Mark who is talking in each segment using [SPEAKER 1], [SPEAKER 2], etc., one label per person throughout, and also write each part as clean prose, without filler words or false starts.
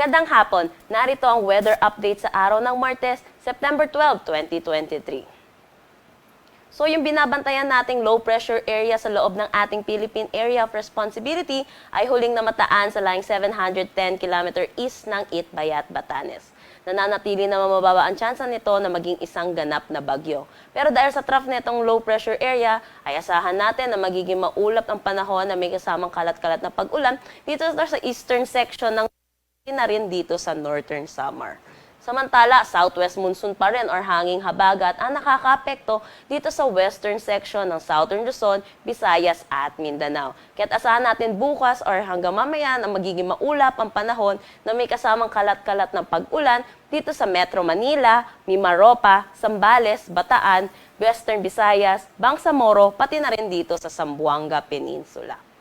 [SPEAKER 1] Magandang hapon, narito ang weather update sa araw ng Martes, September 12, 2023. So yung binabantayan nating low pressure area sa loob ng ating Philippine Area of Responsibility ay huling namataan sa laing 710 km east ng Itbayat, Batanes. Nananatili na mababa ang tsansa nito na maging isang ganap na bagyo. Pero dahil sa trough nitong low pressure area, ay asahan natin na magiging maulap ang panahon na may kasamang kalat-kalat na pag-ulan dito sa eastern section ng na rin dito sa Northern Samar. Samantala, southwest monsoon pa rin or hanging habagat ang nakakaapekto dito sa western section ng Southern Luzon, Visayas at Mindanao. Kaya't asahan natin bukas or hanggang mamaya na magiging maulap ang panahon na may kasamang kalat-kalat ng pag-ulan dito sa Metro Manila, Mimaropa, Zambales, Bataan, Western Visayas, Bangsamoro, pati na rin dito sa Zamboanga Peninsula.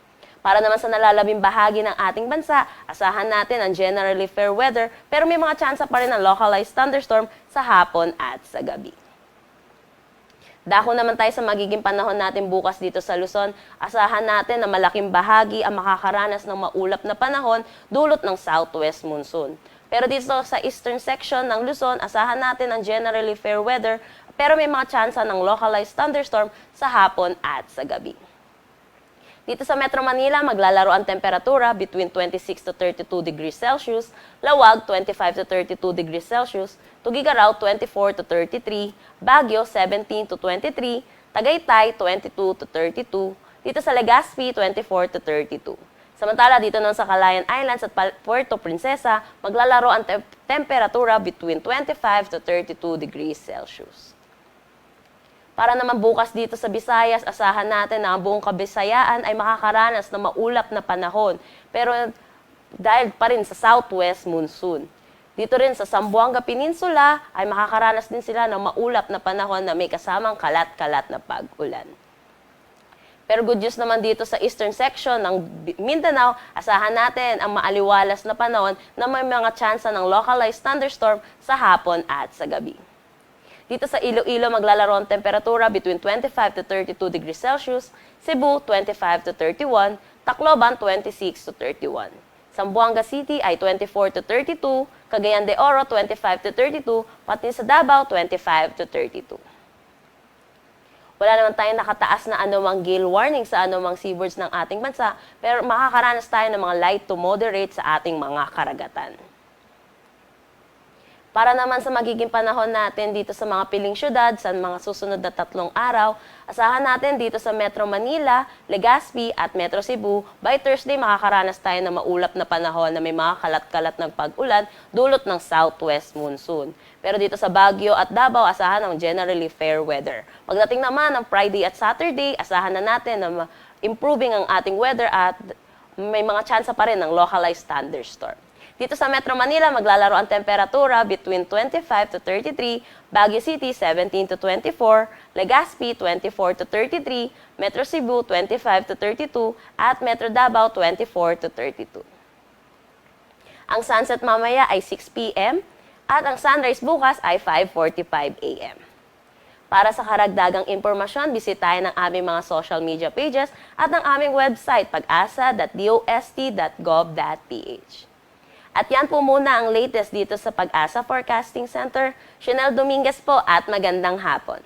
[SPEAKER 1] Para naman sa nalalabing bahagi ng ating bansa, asahan natin ang generally fair weather pero may mga tsansa pa rin ng localized thunderstorm sa hapon at sa gabi. Dako naman tayo sa magiging panahon natin bukas dito sa Luzon. Asahan natin na malaking bahagi ang makakaranas ng maulap na panahon dulot ng southwest monsoon. Pero dito sa eastern section ng Luzon, asahan natin ang generally fair weather pero may mga tsansa ng localized thunderstorm sa hapon at sa gabi. Dito sa Metro Manila, maglalaro ang temperatura between 26 to 32 degrees Celsius, Lawag 25 to 32 degrees Celsius, Tugigaraw 24 to 33, Baguio 17 to 23, Tagaytay 22 to 32, dito sa Legazpi 24 to 32. Samantala dito naman sa Calayan Islands at Puerto Princesa, maglalaro ang temperatura between 25 to 32 degrees Celsius. Para naman bukas dito sa Visayas, asahan natin na ang buong Kabisayaan ay makakaranas ng maulap na panahon. Pero dahil pa rin sa southwest monsoon. Dito rin sa Zamboanga Peninsula ay makakaranas din sila ng maulap na panahon na may kasamang kalat-kalat na pag-ulan. Pero good news naman dito sa eastern section ng Mindanao, asahan natin ang maaliwalas na panahon na may mga tsansa ng localized thunderstorm sa hapon at sa gabi. Dito sa Iloilo, maglalaro ang temperatura between 25 to 32 degrees Celsius, Cebu 25 to 31, Tacloban 26 to 31. Zamboanga City ay 24 to 32, Cagayan de Oro 25 to 32, pati sa Davao 25 to 32. Wala naman tayong nakataas na anumang gale warning sa anumang seaboards ng ating bansa, pero makakaranas tayo ng mga light to moderate sa ating mga karagatan. Para naman sa magiging panahon natin dito sa mga piling syudad sa mga susunod na 3 araw, asahan natin dito sa Metro Manila, Legazpi at Metro Cebu, by Thursday makakaranas tayo ng maulap na panahon na may mga kalat-kalat ng pag-ulan dulot ng southwest monsoon. Pero dito sa Baguio at Davao, asahan ng generally fair weather. Pagdating naman ng Friday at Saturday, asahan na natin na improving ang ating weather at may mga tsansa pa rin ng localized thunderstorm. Dito sa Metro Manila, maglalaro ang temperatura between 25 to 33, Baguio City 17 to 24, Legazpi 24 to 33, Metro Cebu 25 to 32, at Metro Davao 24 to 32. Ang sunset mamaya ay 6 p.m. at ang sunrise bukas ay 5:45 a.m. Para sa karagdagang impormasyon, bisitahin ang aming mga social media pages at ang aming website pag-asa.dost.gov.ph. At yan po muna ang latest dito sa Pag-asa Forecasting Center. Chanel Dominguez po at magandang hapon.